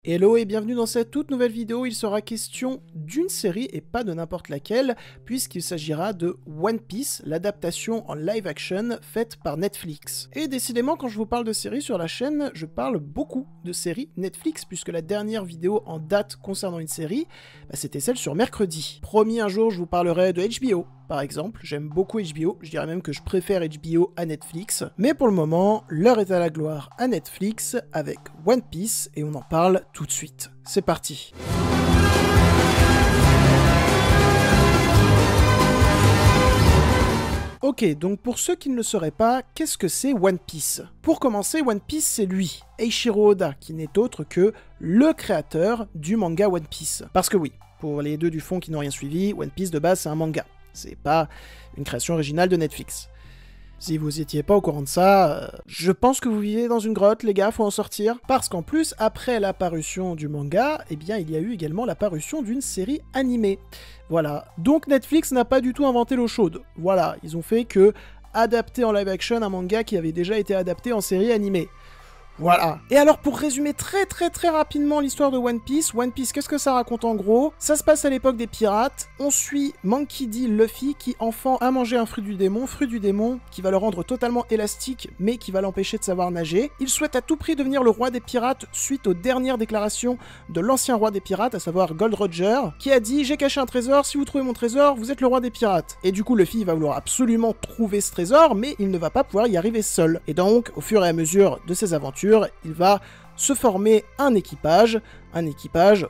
Hello et bienvenue dans cette toute nouvelle vidéo. Il sera question d'une série et pas de n'importe laquelle, puisqu'il s'agira de One Piece, l'adaptation en live action faite par Netflix. Et décidément, quand je vous parle de séries sur la chaîne, je parle beaucoup de séries Netflix, puisque la dernière vidéo en date concernant une série, c'était celle sur mercredi. Promis, un jour, je vous parlerai de HBO. Par exemple, j'aime beaucoup HBO, je dirais même que je préfère HBO à Netflix, mais pour le moment, l'heure est à la gloire à Netflix avec One Piece et on en parle tout de suite. C'est parti. Ok, donc pour ceux qui ne le sauraient pas, qu'est-ce que c'est One Piece? Pour commencer, One Piece c'est lui, Eiichiro Oda, qui n'est autre que le créateur du manga One Piece. Parce que oui, pour les deux du fond qui n'ont rien suivi, One Piece de base c'est un manga. C'est pas une création originale de Netflix. Si vous étiez pas au courant de ça, je pense que vous vivez dans une grotte, les gars, faut en sortir. Parce qu'en plus, après la parution du manga, eh bien, il y a eu également la parution d'une série animée. Voilà. Donc Netflix n'a pas du tout inventé l'eau chaude. Voilà, ils ont fait que adapter en live action un manga qui avait déjà été adapté en série animée. Voilà. Et alors, pour résumer très rapidement l'histoire de One Piece, qu'est-ce que ça raconte en gros? Ça se passe à l'époque des pirates, on suit Monkey D. Luffy qui, enfant, a mangé un fruit du démon qui va le rendre totalement élastique, mais qui va l'empêcher de savoir nager. Il souhaite à tout prix devenir le roi des pirates suite aux dernières déclarations de l'ancien roi des pirates, à savoir Gold Roger, qui a dit « J'ai caché un trésor, si vous trouvez mon trésor, vous êtes le roi des pirates ». Et du coup, Luffy va vouloir absolument trouver ce trésor, mais il ne va pas pouvoir y arriver seul. Et donc, au fur et à mesure de ses aventures, il va se former un équipage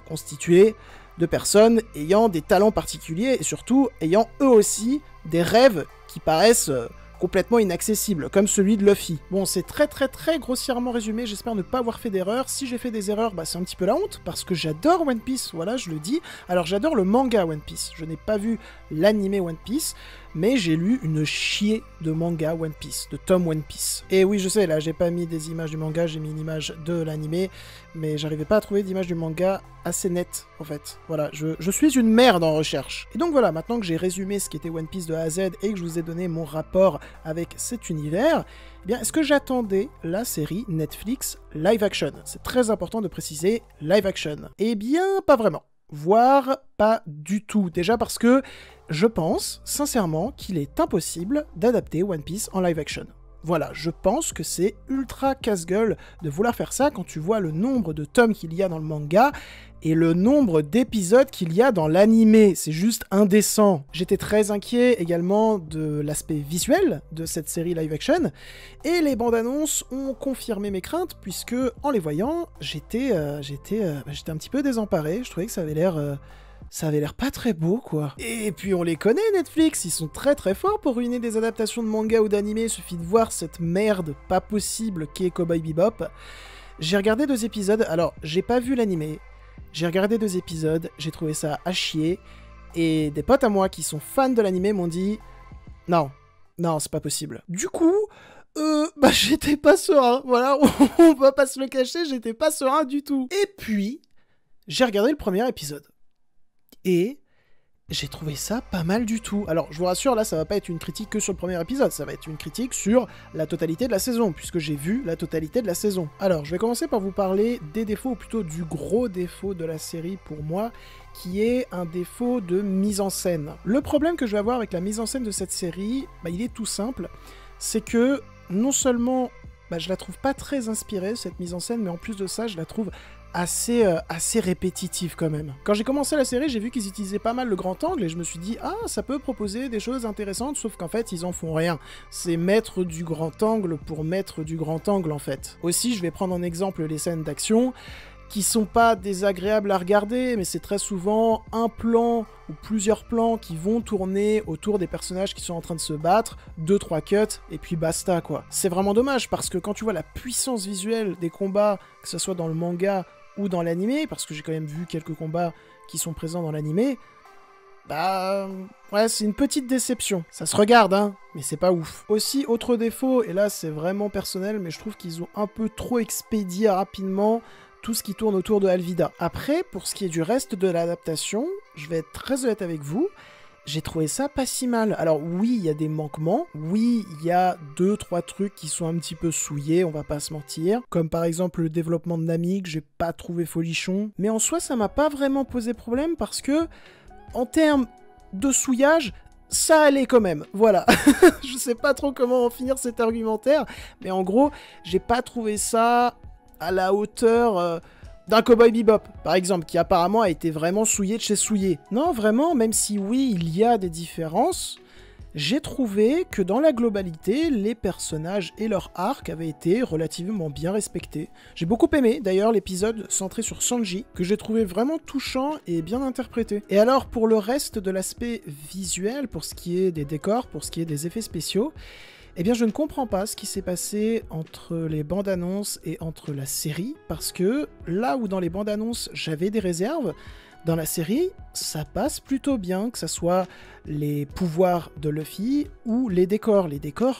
constitué de personnes ayant des talents particuliers et surtout ayant eux aussi des rêves qui paraissent complètement inaccessible, comme celui de Luffy. Bon, c'est très grossièrement résumé, j'espère ne pas avoir fait d'erreur. Si j'ai fait des erreurs, c'est un petit peu la honte, parce que j'adore One Piece, voilà, je le dis. Alors, j'adore le manga One Piece, je n'ai pas vu l'animé One Piece, mais j'ai lu une chier de manga One Piece, de tome One Piece. Et oui, je sais, là, j'ai pas mis des images du manga, j'ai mis une image de l'animé, mais j'arrivais pas à trouver d'image du manga assez nette, en fait. Voilà, je suis une merde en recherche. Et donc voilà, maintenant que j'ai résumé ce qu'était One Piece de A à Z et que je vous ai donné mon rapport avec cet univers, eh bien, est-ce que j'attendais la série Netflix live action? C'est très important de préciser live action. Eh bien, pas vraiment. Voire pas du tout. Déjà parce que je pense, sincèrement, qu'il est impossible d'adapter One Piece en live action. Voilà, je pense que c'est ultra casse-gueule de vouloir faire ça quand tu vois le nombre de tomes qu'il y a dans le manga et le nombre d'épisodes qu'il y a dans l'animé. C'est juste indécent. J'étais très inquiet également de l'aspect visuel de cette série live action et les bandes annonces ont confirmé mes craintes puisque, en les voyant, j'étais un petit peu désemparé. Je trouvais que ça avait l'air pas très beau, quoi. Et puis on les connaît, Netflix, ils sont très forts pour ruiner des adaptations de manga ou d'animé, il suffit de voir cette merde pas possible qu'est Cowboy Bebop. J'ai regardé 2 épisodes, alors j'ai pas vu l'animé, j'ai regardé 2 épisodes, j'ai trouvé ça à chier, et des potes à moi qui sont fans de l'animé m'ont dit « Non, c'est pas possible ». Du coup, j'étais pas serein, voilà, on va pas se le cacher, j'étais pas serein du tout. Et puis, j'ai regardé le premier épisode. Et j'ai trouvé ça pas mal du tout. Alors, je vous rassure, là, ça va pas être une critique que sur le premier épisode, ça va être une critique sur la totalité de la saison, puisque j'ai vu la totalité de la saison. Alors, je vais commencer par vous parler des défauts, ou plutôt du gros défaut de la série pour moi, qui est un défaut de mise en scène. Le problème que je vais avoir avec la mise en scène de cette série, il est tout simple, c'est que non seulement je la trouve pas très inspirée, cette mise en scène, mais en plus de ça, je la trouve assez répétitive quand même. Quand j'ai commencé la série, j'ai vu qu'ils utilisaient pas mal le grand angle et je me suis dit « Ah, ça peut proposer des choses intéressantes », sauf qu'en fait, ils en font rien. C'est mettre du grand angle pour mettre du grand angle, en fait. Aussi, je vais prendre en exemple les scènes d'action, qui sont pas désagréables à regarder, mais c'est très souvent un plan ou plusieurs plans qui vont tourner autour des personnages qui sont en train de se battre, 2-3 cuts, et puis basta, quoi. C'est vraiment dommage, parce que quand tu vois la puissance visuelle des combats, que ce soit dans le manga ou dans l'animé, parce que j'ai quand même vu quelques combats qui sont présents dans l'animé, ouais, c'est une petite déception. Ça se regarde, hein, mais c'est pas ouf. Aussi, autre défaut, et là c'est vraiment personnel, mais je trouve qu'ils ont un peu trop expédié rapidement tout ce qui tourne autour de Alvida. Après, pour ce qui est du reste de l'adaptation, je vais être très honnête avec vous, j'ai trouvé ça pas si mal. Alors oui, il y a des manquements, oui, il y a 2-3 trucs qui sont un petit peu souillés, on va pas se mentir, comme par exemple le développement de Nami que j'ai pas trouvé folichon, mais en soi ça m'a pas vraiment posé problème parce que, en termes de souillage, ça allait quand même, voilà. Je sais pas trop comment en finir cet argumentaire, mais en gros, j'ai pas trouvé ça à la hauteur d'un Cowboy Bebop, par exemple, qui apparemment a été vraiment souillé de chez souillé. Non, vraiment, même si oui, il y a des différences, j'ai trouvé que dans la globalité, les personnages et leur arc avaient été relativement bien respectés. J'ai beaucoup aimé, d'ailleurs, l'épisode centré sur Sanji, que j'ai trouvé vraiment touchant et bien interprété. Et alors, pour le reste de l'aspect visuel, pour ce qui est des décors, pour ce qui est des effets spéciaux, eh bien, je ne comprends pas ce qui s'est passé entre les bandes annonces et entre la série, parce que là où dans les bandes annonces j'avais des réserves, dans la série, ça passe plutôt bien, que ce soit les pouvoirs de Luffy ou les décors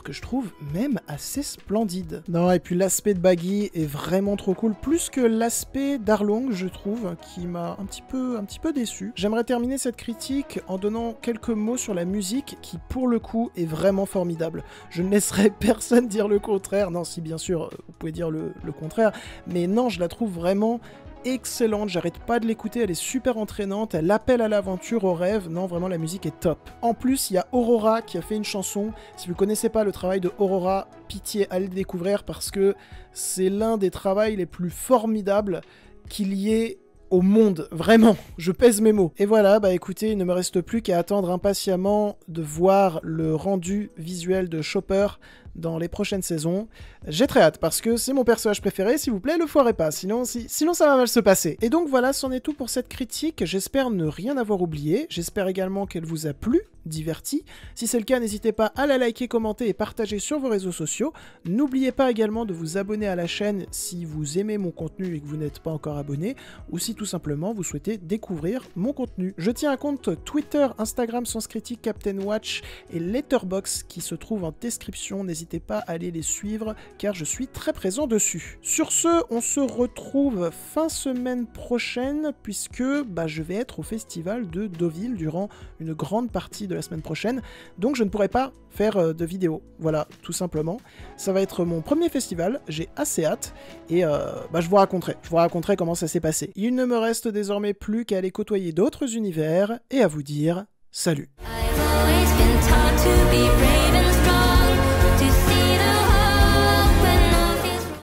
que je trouve même assez splendides. Non, et puis l'aspect de Baggy est vraiment trop cool, plus que l'aspect d'Arlong, je trouve, qui m'a un petit peu déçu. J'aimerais terminer cette critique en donnant quelques mots sur la musique, qui pour le coup est vraiment formidable. Je ne laisserai personne dire le contraire, non, si bien sûr, vous pouvez dire le contraire, mais non, je la trouve vraiment excellente, j'arrête pas de l'écouter, elle est super entraînante, elle appelle à l'aventure, au rêve, non vraiment la musique est top. En plus il y a Aurora qui a fait une chanson, si vous connaissez pas le travail de Aurora, pitié allez le découvrir parce que c'est l'un des travaux les plus formidables qu'il y ait au monde, vraiment, je pèse mes mots. Et voilà, bah écoutez, il ne me reste plus qu'à attendre impatiemment de voir le rendu visuel de Chopper dans les prochaines saisons. J'ai très hâte, parce que c'est mon personnage préféré, s'il vous plaît, le foirez pas, sinon ça va mal se passer. Et donc voilà, c'en est tout pour cette critique, j'espère ne rien avoir oublié, j'espère également qu'elle vous a plu, diverti. Si c'est le cas, n'hésitez pas à la liker, commenter et partager sur vos réseaux sociaux. N'oubliez pas également de vous abonner à la chaîne si vous aimez mon contenu et que vous n'êtes pas encore abonné, ou si tout simplement vous souhaitez découvrir mon contenu. Je tiens un compte Twitter, Instagram, Sens Critique, Captain Watch et Letterboxd qui se trouve en description, n'hésitez pas à aller les suivre car je suis très présent dessus. Sur ce, on se retrouve fin semaine prochaine puisque je vais être au festival de Deauville durant une grande partie de la semaine prochaine, donc je ne pourrai pas faire de vidéo. Voilà, tout simplement. Ça va être mon premier festival, j'ai assez hâte, et je vous raconterai comment ça s'est passé. Il ne me reste désormais plus qu'à aller côtoyer d'autres univers, et à vous dire salut. I've always been taught to be brave and strong.